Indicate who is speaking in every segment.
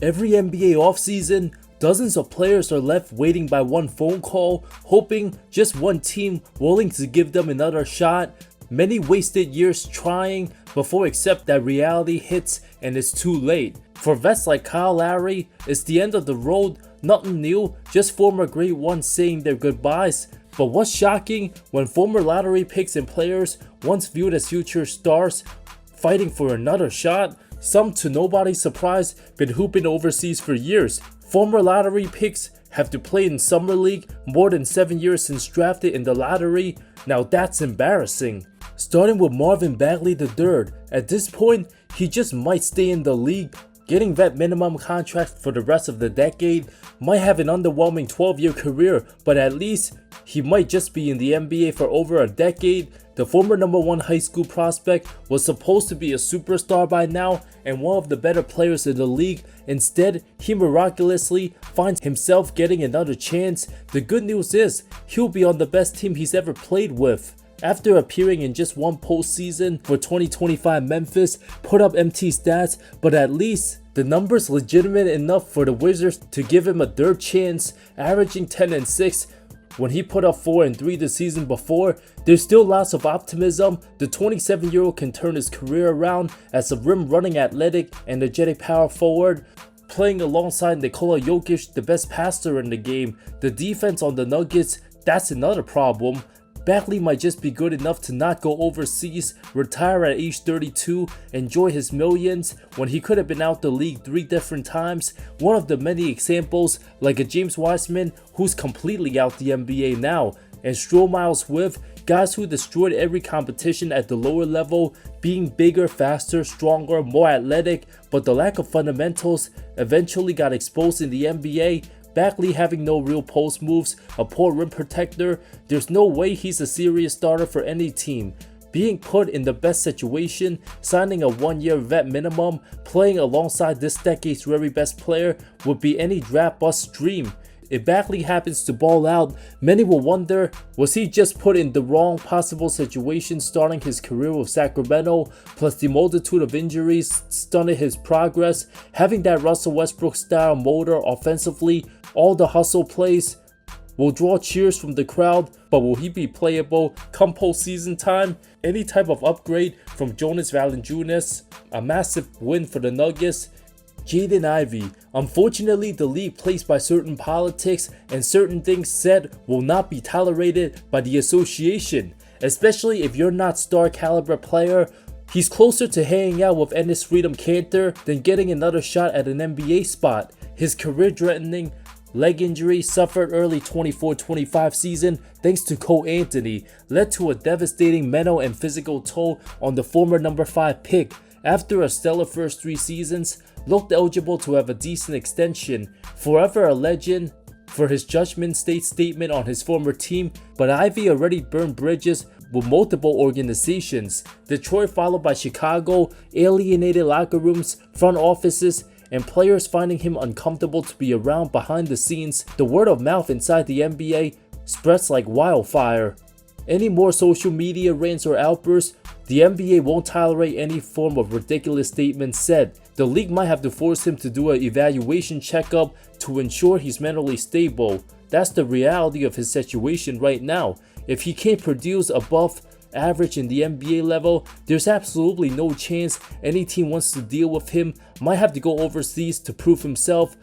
Speaker 1: Every NBA offseason, dozens of players are left waiting by one phone call, hoping just one team willing to give them another shot. Many wasted years trying before accept that reality hits and it's too late. For vets like Kyle Lowry, it's the end of the road, nothing new, just former great ones saying their goodbyes. But what's shocking, when former lottery picks and players once viewed as future stars fighting for another shot, some to nobody's surprise been hooping overseas for years. Former lottery picks have to play in summer league more than 7 years since drafted in the lottery. Now that's embarrassing. Starting with Marvin Bagley III, at this point he just might stay in the league. Getting vet minimum contract for the rest of the decade, might have an underwhelming 12-year career, but at least he might just be in the NBA for over a decade. The former #1 high school prospect was supposed to be a superstar by now and one of the better players in the league. Instead, he miraculously finds himself getting another chance. The good news is, he'll be on the best team he's ever played with. After appearing in just one postseason for 2025, Memphis put up empty stats, but at least the numbers legitimate enough for the Wizards to give him a third chance, averaging 10 and 6 when he put up 4 and 3 the season before. There's still lots of optimism. The 27-year-old can turn his career around as a rim-running athletic and energetic power forward, playing alongside Nikola Jokic, the best passer in the game. The defense on the Nuggets, that's another problem. Bagley might just be good enough to not go overseas, retire at age 32, enjoy his millions when he could have been out the league 3 different times. One of the many examples, like a James Wiseman who's completely out the NBA now, and Miles with guys who destroyed every competition at the lower level, being bigger, faster, stronger, more athletic, but the lack of fundamentals eventually got exposed in the NBA. Bagley having no real post moves, a poor rim protector, there's no way he's a serious starter for any team. Being put in the best situation, signing a 1-year vet minimum, playing alongside this decade's very best player would be any draft bust's dream. If Bagley happens to ball out, many will wonder, was he just put in the wrong possible situation starting his career with Sacramento, plus the multitude of injuries stunted his progress, having that Russell Westbrook style motor offensively, all the hustle plays will draw cheers from the crowd, but will he be playable come postseason time? Any type of upgrade from Jonas Valanciunas, a massive win for the Nuggets. Jaden Ivey. Unfortunately, the league plays by certain politics, and certain things said will not be tolerated by the association, especially if you're not star caliber player. He's closer to hanging out with Ennis Freedom Cantor than getting another shot at an NBA spot. His career-threatening leg injury suffered early 24-25 season thanks to Cole Anthony led to a devastating mental and physical toll on the former #5 pick. After a stellar first 3 seasons, looked eligible to have a decent extension. Forever a legend for his judgment statement on his former team, but Ivey already burned bridges with multiple organizations. Detroit followed by Chicago, alienated locker rooms, front offices, and players finding him uncomfortable to be around behind the scenes. The word of mouth inside the NBA spreads like wildfire. Any more social media rants or outbursts, the NBA won't tolerate any form of ridiculous statements said. The league might have to force him to do an evaluation checkup to ensure he's mentally stable. That's the reality of his situation right now. If he can't produce above average in the NBA level, there's absolutely no chance any team wants to deal with him. Might have to go overseas to prove himself,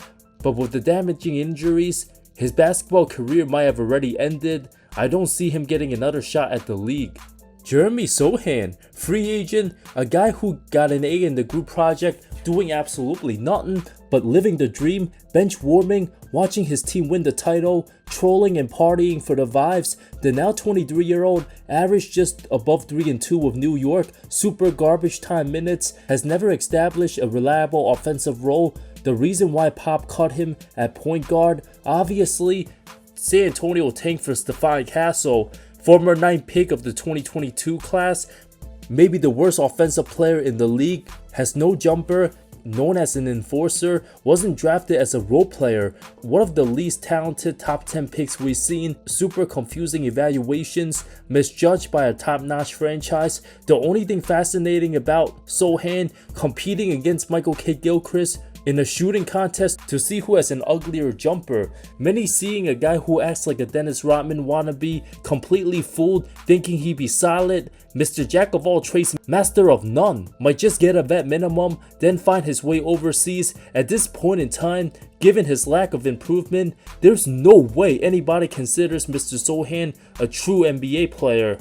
Speaker 1: but with the damaging injuries, his basketball career might have already ended. I don't see him getting another shot at the league. Jeremy Sochan, free agent, a guy who got an A in the group project, doing absolutely nothing but living the dream, bench warming, watching his team win the title, trolling and partying for the vibes. The now 23-year-old averaged just above 3 and 2 with New York, super garbage time minutes, has never established a reliable offensive role. The reason why Pop cut him at point guard, obviously, San Antonio tanked for Stephon Castle, former 9th pick of the 2022 class, maybe the worst offensive player in the league, has no jumper, known as an enforcer, wasn't drafted as a role player, one of the least talented top 10 picks we've seen, super confusing evaluations, misjudged by a top-notch franchise. The only thing fascinating about Sochan competing against Michael K. Gilchrist in a shooting contest to see who has an uglier jumper. Many seeing a guy who acts like a Dennis Rodman wannabe, completely fooled, thinking he'd be solid. Mr. Jack of all trades, master of none, might just get a vet minimum, then find his way overseas. At this point in time, given his lack of improvement, there's no way anybody considers Mr. Sochan a true NBA player.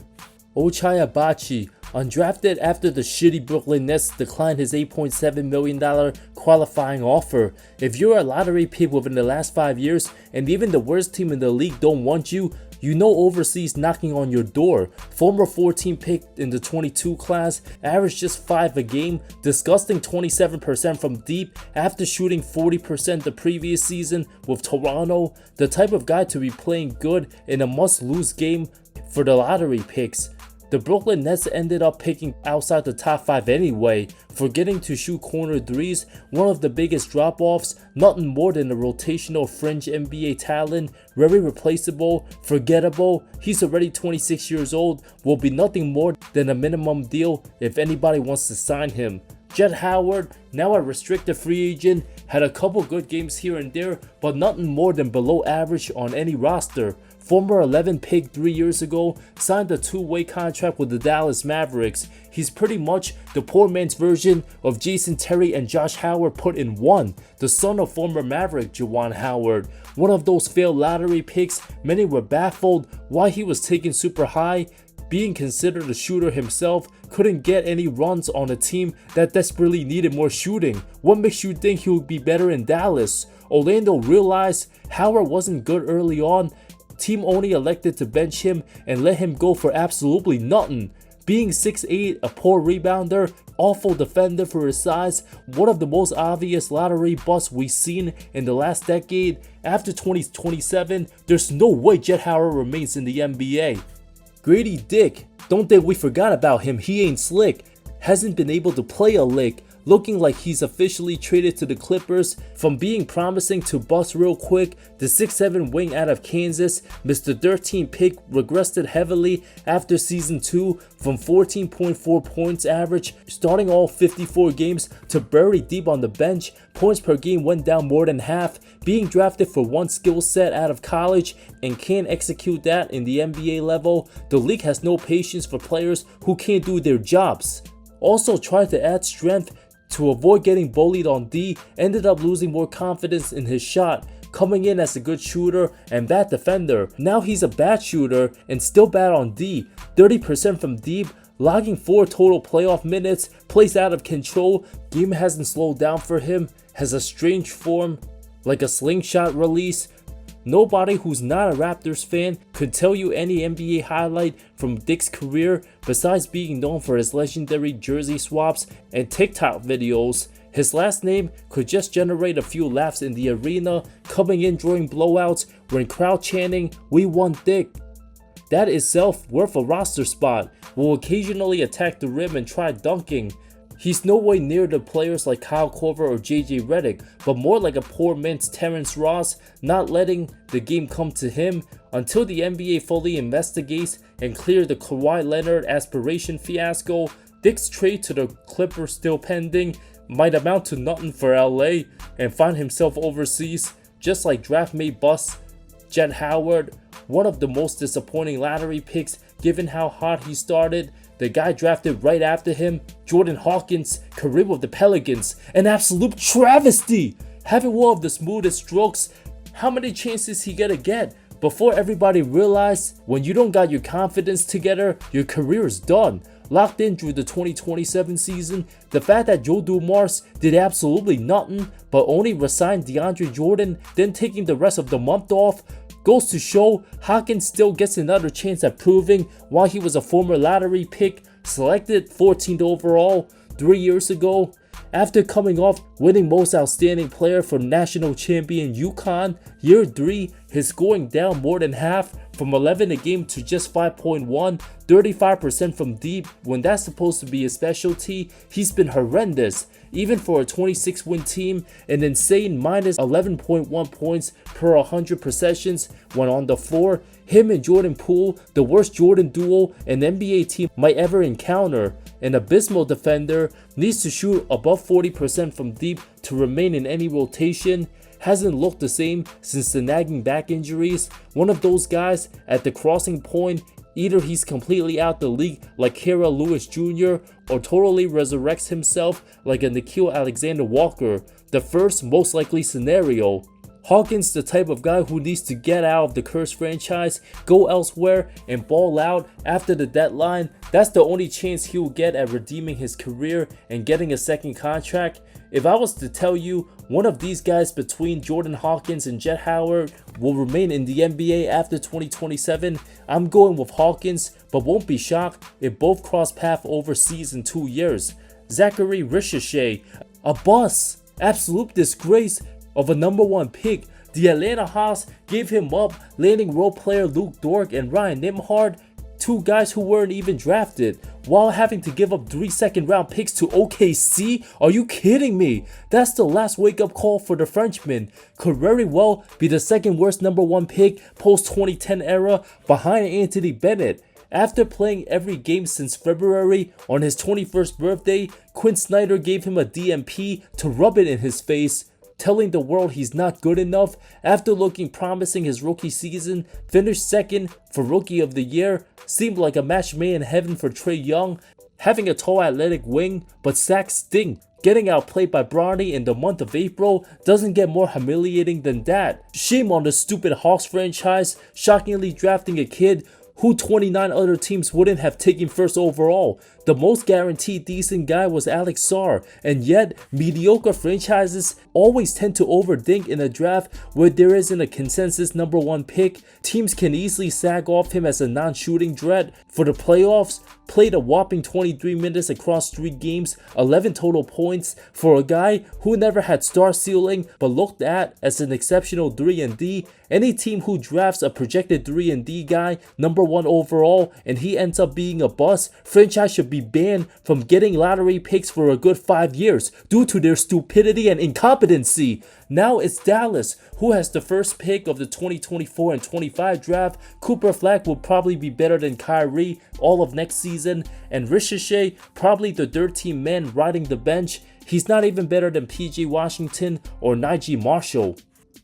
Speaker 1: Ochai Agbaji, undrafted after the shitty Brooklyn Nets declined his $8.7 million qualifying offer. If you're a lottery pick within the last 5 years and even the worst team in the league don't want you, you know overseas knocking on your door. Former 14 pick in the 22 class, averaged just 5 a game, disgusting 27% from deep after shooting 40% the previous season with Toronto. The type of guy to be playing good in a must-lose game for the lottery picks. The Brooklyn Nets ended up picking outside the top 5 anyway, forgetting to shoot corner threes, one of the biggest drop-offs, nothing more than a rotational fringe NBA talent, very replaceable, forgettable. He's already 26 years old, will be nothing more than a minimum deal if anybody wants to sign him. Jett Howard, now a restricted free agent, had a couple good games here and there, but nothing more than below average on any roster. Former 11 pick 3 years ago, signed a 2-way contract with the Dallas Mavericks. He's pretty much the poor man's version of Jason Terry and Josh Howard put in one, the son of former Maverick Juwan Howard. One of those failed lottery picks, many were baffled why he was taken super high. Being considered a shooter himself, couldn't get any runs on a team that desperately needed more shooting. What makes you think he would be better in Dallas? Orlando realized Howard wasn't good early on. Team only elected to bench him and let him go for absolutely nothing. Being 6'8", a poor rebounder, awful defender for his size, one of the most obvious lottery busts we've seen in the last decade. After 2027, there's no way Jett Howard remains in the NBA. Grady Dick, don't think we forgot about him, he ain't slick. Hasn't been able to play a lick. Looking like he's officially traded to the Clippers. From being promising to bust real quick, the 6'7" wing out of Kansas, Mr. 13 pick regressed heavily after season 2 from 14.4 points average starting all 54 games to buried deep on the bench. Points per game went down more than half. Being drafted for one skill set out of college and can't execute that in the NBA level, the league has no patience for players who can't do their jobs. Also tried to add strength to avoid getting bullied on D, ended up losing more confidence in his shot, coming in as a good shooter and bad defender. Now he's a bad shooter and still bad on D, 30% from deep, logging 4 total playoff minutes, plays out of control, game hasn't slowed down for him, has a strange form, like a slingshot release. Nobody who's not a Raptors fan could tell you any NBA highlight from Dick's career besides being known for his legendary jersey swaps and TikTok videos. His last name could just generate a few laughs in the arena, coming in during blowouts when crowd chanting, "We want Dick." That itself worth a roster spot. Will occasionally attack the rim and try dunking. He's no way near the players like Kyle Korver or JJ Redick, but more like a poor man's Terrence Ross, not letting the game come to him. Until the NBA fully investigates and clears the Kawhi Leonard aspiration fiasco, Dick's trade to the Clippers still pending, might amount to nothing for LA and find himself overseas, just like draft mate bust Jett Howard, one of the most disappointing lottery picks given how hot he started. The guy drafted right after him, Jordan Hawkins, career with the Pelicans, an absolute travesty. Having one of the smoothest strokes, how many chances he gonna get before everybody realized when you don't got your confidence together, your career is done. Locked in through the 2027 season, the fact that Joe Dumars did absolutely nothing but only resigned DeAndre Jordan, then taking the rest of the month off, goes to show Hawkins still gets another chance at proving why he was a former lottery pick, selected 14th overall 3 years ago. After coming off winning most outstanding player for national champion UConn, year 3, his scoring down more than half from 11 a game to just 5.1, 35% from deep. When that's supposed to be his specialty, he's been horrendous. Even for a 26-win team, an insane minus 11.1 points per 100 possessions when on the floor. Him and Jordan Poole, the worst Jordan duo an NBA team might ever encounter. an abysmal defender, needs to shoot above 40% from deep to remain in any rotation, hasn't looked the same since the nagging back injuries. One of those guys at the crossing point, either he's completely out the league like Kira Lewis Jr. or totally resurrects himself like a Nickeil Alexander-Walker, the first most likely scenario. Hawkins the type of guy who needs to get out of the cursed franchise, go elsewhere, and ball out after the deadline. That's the only chance he'll get at redeeming his career and getting a second contract. If I was to tell you one of these guys between Jordan Hawkins and Jett Howard will remain in the NBA after 2027, I'm going with Hawkins, but won't be shocked if both cross paths overseas in 2 years. Zaccharie Risacher, a bust, absolute disgrace of a #1 pick. The Atlanta Hawks gave him up, landing role player Luke Dort and Ryan Nembhard, 2 guys who weren't even drafted, while having to give up 3 second-round picks to OKC? Are you kidding me? That's the last wake-up call for the Frenchman. Could very well be the second worst #1 pick post-2010 era behind Anthony Bennett. After playing every game since February, on his 21st birthday, Quinn Snyder gave him a DMP to rub it in his face, telling the world he's not good enough. After looking promising his rookie season, finished second for Rookie of the Year, seemed like a match made in heaven for Trae Young, having a tall athletic wing, but sacks stink. Getting outplayed by Bronny in the month of April doesn't get more humiliating than that. Shame on the stupid Hawks franchise, shockingly drafting a kid who 29 other teams wouldn't have taken first overall. The most guaranteed decent guy was Alex Sarr, and yet mediocre franchises always tend to overthink in a draft where there isn't a consensus #1 pick. Teams can easily sag off him as a non-shooting threat. For the playoffs, played a whopping 23 minutes across 3 games, 11 total points for a guy who never had star ceiling but looked at as an exceptional 3-and-D. Any team who drafts a projected 3-and-D guy #1 overall and he ends up being a bust, franchise should be banned from getting lottery picks for a good 5 years due to their stupidity and incompetency. Now it's Dallas, who has the first pick of the 2024 and 25 draft. Cooper Flag will probably be better than Kyrie all of next season, and Risacher probably the 13th man riding the bench. He's not even better than PJ Washington or Najee Marshall.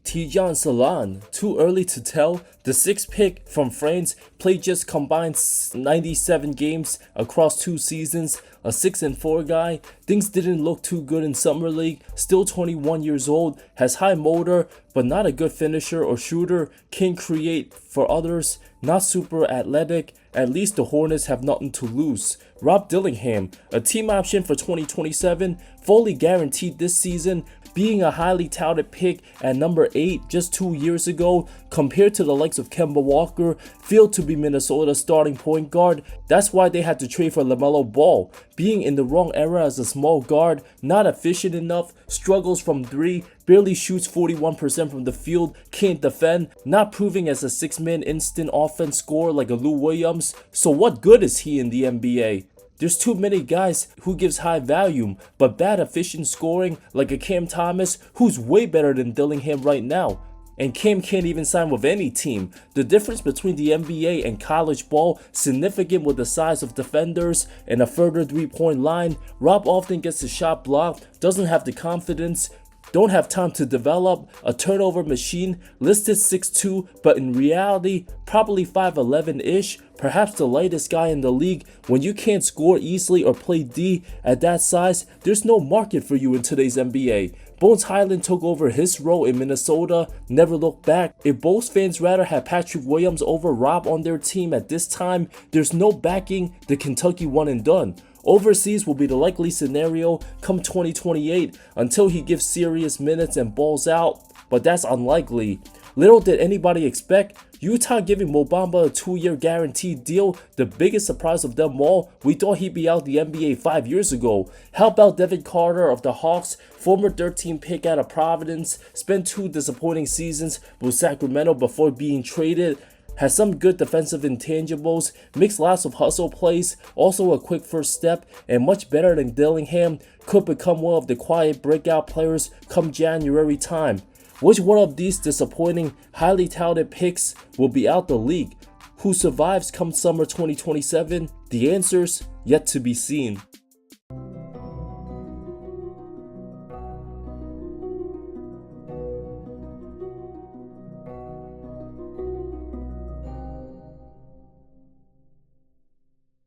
Speaker 1: Tidjane Salaün, too early to tell. The 6th pick from France played just combined 97 games across 2 seasons, a 6-4 guy. Things didn't look too good in Summer League, still 21 years old, has high motor, but not a good finisher or shooter, can create for others, not super athletic. At least the Hornets have nothing to lose. Rob Dillingham, a team option for 2027, fully guaranteed this season, being a highly touted pick at number 8 just 2 years ago, compared to the likes of Kemba Walker, felt to be Minnesota's starting point guard. That's why they had to trade for LaMelo Ball. Being in the wrong era as a small guard, not efficient enough, struggles from 3, barely shoots 41% from the field, can't defend, not proving as a 6-man instant offense scorer like a Lou Williams. So what good is he in the NBA? There's too many guys who gives high volume, but bad efficient scoring like a Cam Thomas, who's way better than Dillingham right now. And Cam can't even sign with any team. The difference between the NBA and college ball significant with the size of defenders and a further 3-point line. Rob often gets his shot blocked, doesn't have the confidence, don't have time to develop, a turnover machine, listed 6'2", but in reality, probably 5'11"-ish, perhaps the lightest guy in the league. When you can't score easily or play D at that size, there's no market for you in today's NBA. Bones Highland took over his role in Minnesota, never looked back. If Bulls fans rather have Patrick Williams over Rob on their team at this time, there's no backing the Kentucky one and done. Overseas will be the likely scenario come 2028 until he gives serious minutes and balls out, but that's unlikely. Little did anybody expect Utah giving Mo Bamba a 2-year guaranteed deal. The biggest surprise of them all, we thought he'd be out the NBA 5 years ago. How about Devin Carter of the Hawks, former 13th pick out of Providence, spent 2 disappointing seasons with Sacramento before being traded. Has some good defensive intangibles, makes lots of hustle plays, also a quick first step, and much better than Dillingham, could become one of the quiet breakout players come January time. Which one of these disappointing, highly touted picks will be out the league? Who survives come summer 2027? The answer's yet to be seen.